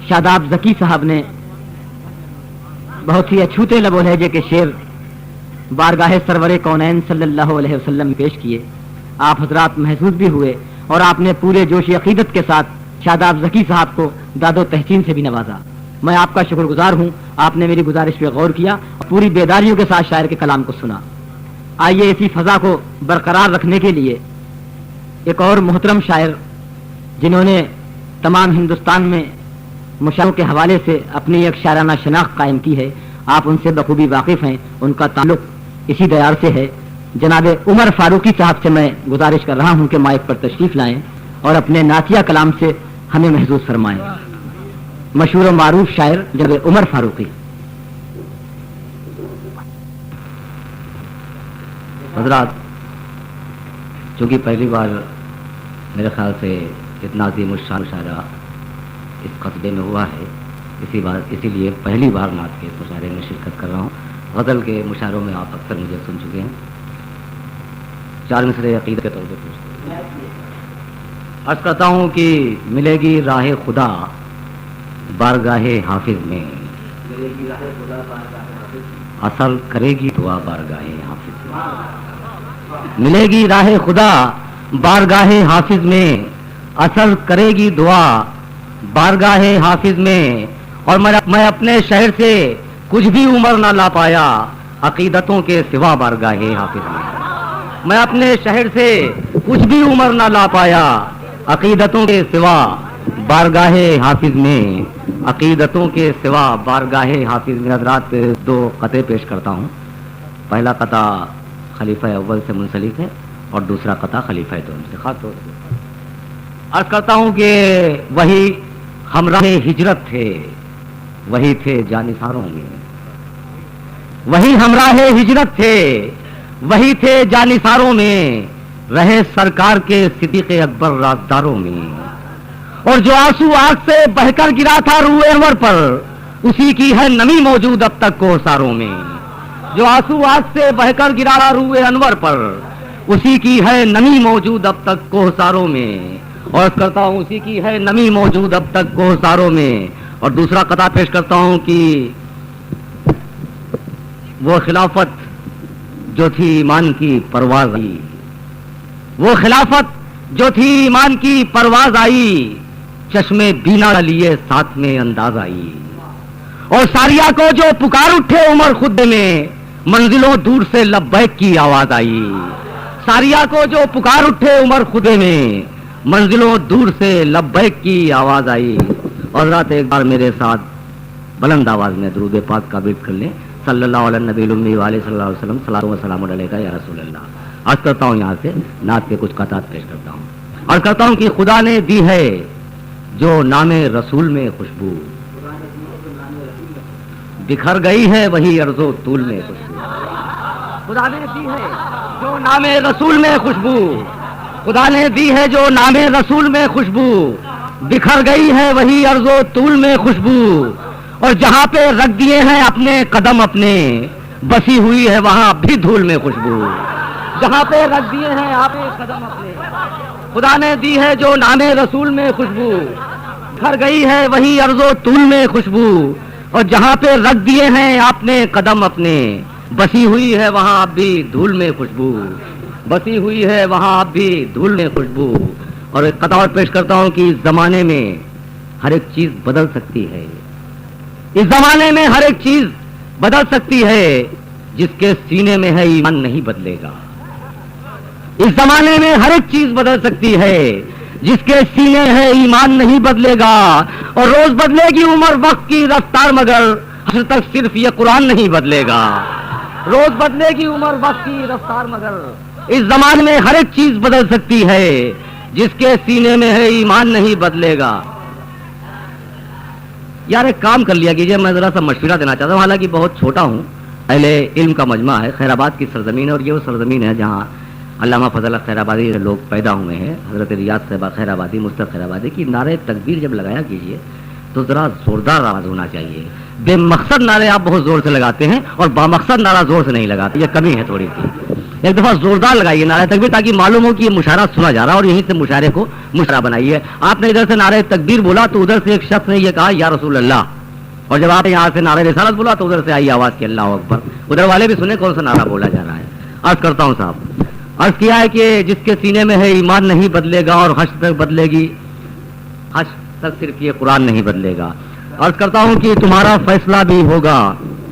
شاداب ذکی صاحب نے بہت ہی اچھوتے لب و لہجے کے شعر بارگاہ سرور کونین صلی اللہ علیہ وسلم پیش کیے. آپ حضرات محسوس بھی ہوئے اور آپ نے پورے جوش عقیدت کے ساتھ شاداب ذکی صاحب کو داد و تحسین سے بھی نوازا. میں آپ کا شکر گزار ہوں. آپ نے میری گزارش پہ غور کیا اور پوری بیداریوں کے ساتھ شاعر کے کلام کو سنا. آئیے اسی فضا کو برقرار رکھنے کے لیے ایک اور محترم شاعر جنہوں نے تمام ہندوستان میں مشاعروں کے حوالے سے اپنی ایک شاعرانہ شناخت قائم کی ہے. آپ ان سے بخوبی واقف ہیں. ان کا تعلق اسی دیار سے ہے. جناب عمر فاروقی صاحب سے میں گزارش کر رہا ہوں کہ مائک پر تشریف لائیں اور اپنے نعتیہ کلام سے ہمیں محظوظ فرمائیں. مشہور و معروف شاعر جناب عمر فاروقی. حضرات، چونکہ پہلی بار میرے خیال سے اتنا عظیم الشان مشاعرہ اس قصبے میں ہوا ہے، اسی لیے پہلی بار نعت کے مشاعرے میں شرکت کر رہا ہوں. غزل کے مشاعروں میں آپ اکثر مجھے سن چکے ہیں. 4 مصرے عقیدت کے طور پہ پوچھتے ہیں. عرض کرتا ہوں کہ ملے گی راہ خدا بارگاہ حافظ میں، اثر کرے گی دعا بارگاہ حافظ میں. ملے گی راہ خدا بارگاہ حافظ میں، اثر کرے گی دعا بارگاہ حافظ میں. اور میں اپنے شہر سے کچھ بھی عمر نہ لا پایا عقیدتوں کے سوا بارگاہ حافظ میں. میں اپنے شہر سے کچھ بھی عمر نہ لا پایا عقیدتوں کے سوا بارگاہ حافظ میں، عقیدتوں کے سوا بارگاہ حافظ میں. حضرات، 2 قطعے پیش کرتا ہوں. پہلا قطعہ خلیفہ اول سے منسلک ہے اور دوسرا قطعہ خلیفہ دوم سے. خاص طور سے عرض کرتا ہوں کہ وہی ہمراہ ہجرت تھے، وہی تھے جانثاروں میں. وہی ہمراہ ہجرت تھے، وہی تھے جانثاروں میں. رہے سرکار کے صدیق اکبر رازداروں میں. اور جو آنسو آنکھ سے بہ کر گرا تھا روح انور پر، اسی کی ہے نمی موجود اب تک کوہساروں میں. جو آنسو آنکھ سے بہ کر گرا تھا روح انور پر، اسی کی ہے نمی موجود اب تک کوہساروں میں. اور کرتا ہوں اسی کی ہے نمی موجود اب تک کوہساروں میں. اور دوسرا قطعہ پیش کرتا ہوں کہ وہ خلافت جو تھی ایمان کی پرواز آئی، وہ خلافت جو تھی ایمان کی پرواز آئی، چشمے بینا لیے ساتھ میں انداز آئی. اور ساریہ کو جو پکار اٹھے عمر خود میں، منزلوں دور سے لبیک کی آواز آئی. ساریہ کو جو پکار اٹھے عمر خود میں، منزلوں دور سے لبیک کی آواز آئی. اور رات ایک بار میرے ساتھ بلند آواز میں درود پاک کا بیت کر لیں. صلی اللہ علیہ نبی الامی وعلیہ صلی اللہ علیہ وسلم. صلاۃ و سلام علیکہ یا رسول اللہ. عرض کرتا ہوں یہاں سے نعت کے کچھ قطعات پیش کرتا ہوں. عرض کرتا ہوں کہ خدا نے دی ہے جو نام رسول میں خوشبو، بکھر گئی ہے وہی عرض و طول میں خوشبو. خدا نے دی ہے جو نام رسول میں خوشبو، خدا نے دی ہے جو نام رسول میں خوشبو، بکھر گئی ہے وہی عرض و طول میں خوشبو. اور جہاں پہ رکھ دیے ہیں اپنے قدم اپنے، بسی ہوئی ہے وہاں بھی دھول میں خوشبو. جہاں پہ رکھ دیے ہیں آپ قدم اپنے، خدا نے دی ہے جو نام رسول میں خوشبو، بکھر گئی ہے وہی عرض و طول میں خوشبو. اور جہاں پہ رکھ دیے ہیں آپ نے قدم اپنے، بسی ہوئی ہے وہاں بھی دھول میں خوشبو، بسی ہوئی ہے وہاں بھی دھول میں خوشبو. اور ایک قطعہ اور پیش کرتا ہوں کہ اس زمانے میں ہر ایک چیز بدل سکتی ہے. اس زمانے میں ہر ایک چیز بدل سکتی ہے، جس کے سینے میں ہے ایمان نہیں بدلے گا. اس زمانے میں ہر ایک چیز بدل سکتی ہے، جس کے سینے میں ہے ایمان نہیں بدلے گا. اور روز بدلے گی عمر وقت کی رفتار، مگر حشر تک صرف یہ قرآن نہیں بدلے گا. روز بدلے گی عمر وقت کی رفتار، مگر اس زمانے میں ہر ایک چیز بدل سکتی ہے، جس کے سینے میں ہے ایمان نہیں بدلے گا. یار ایک کام کر لیا کیجیے، میں ذرا سا مشورہ دینا چاہتا ہوں. حالانکہ بہت چھوٹا ہوں، اہل علم کا مجمع ہے، خیر آباد کی سرزمین ہے. اور یہ وہ سرزمین ہے جہاں علامہ فضل خیر آبادی لوگ پیدا ہوئے ہیں. حضرت ریاض صاحبہ خیر آبادی، مصطفی خیر آبادی کی نعرے تکبیر جب لگایا کیجیے تو ذرا زوردار آواز ہونا چاہیے. بے مقصد نعرے آپ بہت زور سے لگاتے ہیں اور بامقصد نعرہ زور سے نہیں لگاتے، یہ کمی ہے تھوڑی سی. ایک دفعہ زوردار لگائیے نعرہ تکبیر تاکہ معلوم ہو کہ یہ مشاعرہ سنا جا رہا ہے اور یہیں سے مشاعرے کو مشاعرہ بنائیے. آپ نے ادھر سے نعرہ تکبیر بولا تو ادھر سے ایک شخص نے یہ کہا یا رسول اللہ, اور جب آپ یہاں سے نعرہ رسالت بولا تو ادھر سے آئی آواز کی اللہ اکبر. ادھر والے بھی سنیں کون سا نعرہ بولا جا رہا ہے. عرض کرتا ہوں صاحب, عرض کیا ہے کہ جس کے سینے میں ہے ایمان نہیں بدلے گا اور حشر تک بدلے گی, حشر تک صرف یہ قرآن نہیں بدلے گا. عرض کرتا ہوں کہ تمہارا فیصلہ بھی ہوگا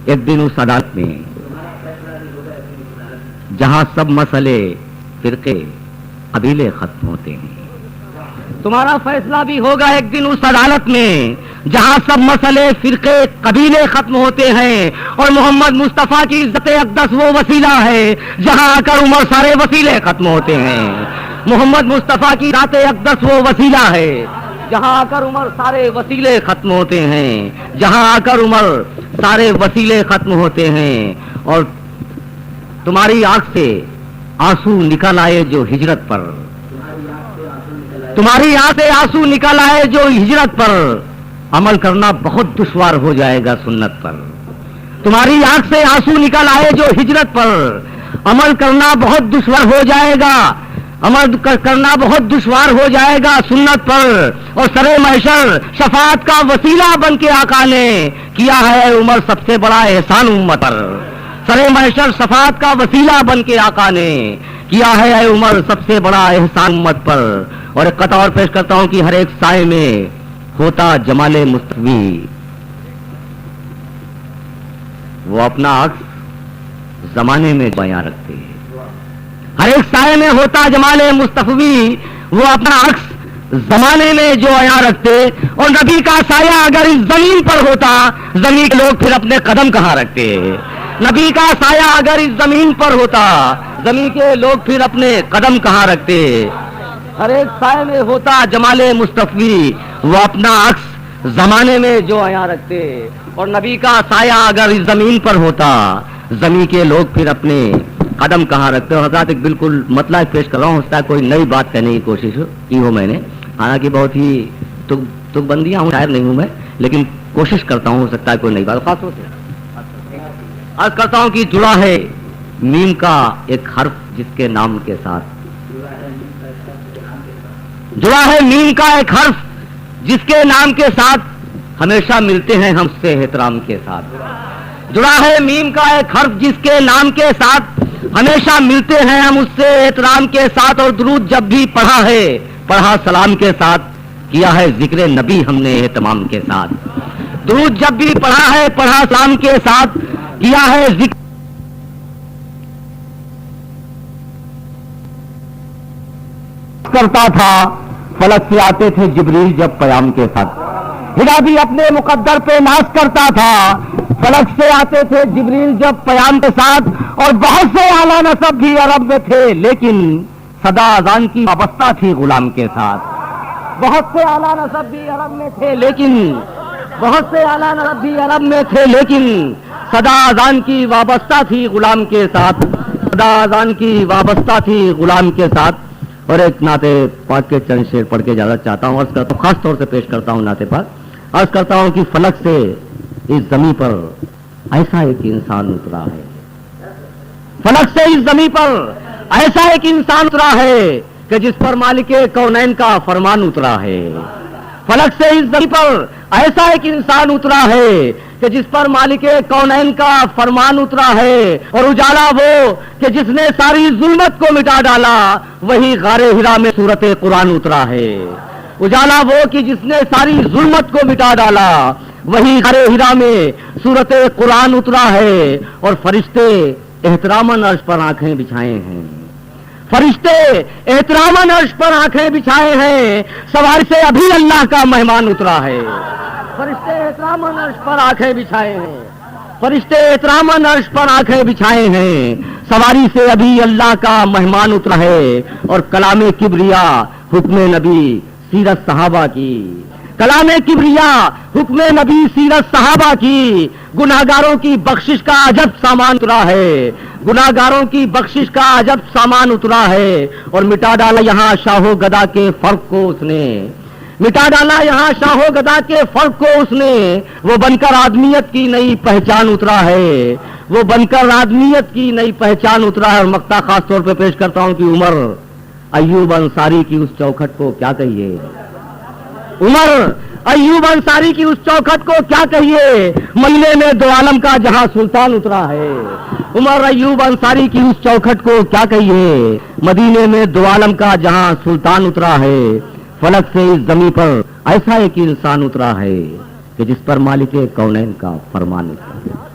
ایک دن اس عدالت میں جہاں سب مسئلے فرقے قبیلے ختم ہوتے ہیں. تمہارا فیصلہ بھی ہوگا ایک دن اس عدالت میں جہاں سب مسئلے فرقے قبیلے ختم ہوتے ہیں, اور محمد مصطفیٰ کی عزت اقدس وہ وسیلہ ہے جہاں آ کر عمر سارے وسیلے ختم ہوتے ہیں. محمد مصطفیٰ کی ذات اقدس وہ وسیلہ ہے جہاں آ کر عمر سارے وسیلے ختم ہوتے ہیں, جہاں آ کر عمر سارے وسیلے ختم ہوتے ہیں. اور تمہاری آنکھ سے آنسو نکل آئے جو ہجرت پر, تمہاری آنکھ سے آنسو نکل آئے جو ہجرت پر, عمل کرنا بہت دشوار ہو جائے گا سنت پر. تمہاری آنکھ سے آنسو نکل آئے جو ہجرت پر, عمل کرنا بہت دشوار ہو جائے گا, عمل کرنا بہت دشوار ہو جائے گا سنت پر. اور سرے محشر شفاعت کا وسیلہ بن کے آقا نے کیا ہے عمر سب سے بڑا احسان امت پر. سرے محشر شفاعت کا وسیلہ بن کے آقا نے کیا ہے اے عمر سب سے بڑا احسان امت پر. اور ایک قطع اور پیش کرتا ہوں کہ ہر ایک سائے میں ہوتا جمال مصطفی, وہ اپنا عکس زمانے میں بیاں رکھتے ہیں. ہر ایک سائے میں ہوتا جمال مصطفی, وہ اپنا عکس زمانے میں جو عیاں رکھتے. اور نبی کا سایہ اگر اس زمین پر ہوتا, زمین کے لوگ پھر اپنے قدم کہاں رکھتے. نبی کا سایہ اگر اس زمین پر ہوتا, زمین کے لوگ پھر اپنے قدم کہاں رکھتے. ہر ایک سائے میں ہوتا جمال مصطفی, وہ اپنا عکس زمانے میں جو عیاں رکھتے. اور نبی کا سایہ اگر اس زمین پر ہوتا, زمین کے لوگ پھر اپنے قدم کہاں رکھتے. اور حضرات ایک بالکل مطلب پیش کر رہا ہوں, اس طرح کوئی نئی بات کہنے کی کوشش کی ہو میں نے, حالانکہ بہت ہی تک بندیاں ہوں, شاعر نہیں ہوں میں, لیکن کوشش کرتا ہوں, ہو سکتا ہے کوئی نئی بات. خاص طور سے عرض کرتا ہوں کہ جڑا ہے میم کا ایک حرف جس کے نام کے ساتھ, جڑا ہے میم کا ایک حرف جس کے نام کے ساتھ ہمیشہ ملتے ہیں ہم سے احترام کے ساتھ. جڑا ہے میم کا ایک حرف جس کے نام کے ساتھ ہمیشہ ملتے ہیں ہم اس سے احترام کے ساتھ. اور درود جب بھی پڑھا ہے پڑھا سلام کے ساتھ, کیا ہے ذکر نبی ہم نے اہتمام کے ساتھ. درود جب بھی پڑھا ہے پڑھا سلام کے ساتھ, کیا ہے ذکر کرتا تھا. فلک سے آتے تھے جبریل جب پیام کے ساتھ, خدا بھی اپنے مقدر پہ ناز کرتا تھا. فلک سے آتے تھے جبریل جب پیام کے ساتھ, اور بہت سے اعلیٰ نسب بھی عرب میں تھے لیکن صدا اذان کی وابستہ تھی غلام کے ساتھ. بہت سے اعلیٰ نسب بھی عرب میں تھے لیکن, بہت سے اعلیٰ نسب بھی عرب میں تھے لیکن صدا اذان کی وابستہ تھی غلام کے ساتھ. صدا اذان کی وابستہ تھی غلام کے ساتھ. اور ایک نعت پاک کے چند شعر پڑھ کے اجازت چاہتا ہوں, عرض کرتا ہوں, خاص طور سے پیش کرتا ہوں نعت پاک. عرض کرتا ہوں کہ فلک سے اس زمین پر ایسا ایک انسان اترا ہے, فلک سے اس زمین پر ایسا ایک انسان اترا ہے کہ جس پر مالک کونین کا فرمان اترا ہے. فلک سے اس زمین پر ایسا ایک انسان اترا ہے کہ جس پر مالک کونین کا فرمان اترا ہے. اور اجالا وہ کہ جس نے ساری ظلمت کو مٹا ڈالا, وہی غار ہرا میں سورت قرآن اترا ہے. اجالا وہ کہ جس نے ساری ظلمت کو مٹا ڈالا, وہی غار ہرا میں سورت قرآن اترا ہے. اور فرشتے احتراماً عرش پر آنکھیں بچھائے ہیں, فرشتے احتراماً عرش پر آنکھیں بچھائے ہیں. سواری سے ابھی اللہ کا مہمان اترا ہے. فرشتے احتراماً عرش پر آنکھیں بچھائے ہیں, فرشتے احتراماً عرش پر آنکھیں بچھائے ہیں. سواری سے ابھی اللہ کا مہمان اترا ہے. اور کلام کبریا حکم نبی سیرت صحابہ کی, کلام کبریا حکم نبی سیرت صحابہ کی. گناہگاروں کی بخشش کا عجب سامان اترا ہے, گناہگاروں کی بخشش کا عجب سامان اترا ہے. اور مٹا ڈالا یہاں شاہ و گدا کے فرق کو اس نے, مٹا ڈالا یہاں شاہ و گدا کے فرق کو اس نے. وہ بن کر آدمیت کی نئی پہچان اترا ہے, وہ بن کر آدمیت کی نئی پہچان اترا ہے. اور مقطع خاص طور پہ پیش کرتا ہوں کہ عمر ایوب انصاری کی اس چوکھٹ کو کیا کہیے. عمر ایوب انصاری کی اس چوکھٹ کو کیا کہیے, مدینے میں دو عالم کا جہاں سلطان اترا ہے. عمر ایوب انصاری کی اس چوکھٹ کو کیا کہیے, مدینے میں دو عالم کا جہاں سلطان اترا ہے. فلک سے اس زمین پر ایسا ایک انسان اترا ہے کہ جس پر مالک کونین کا فرمان اترا ہے.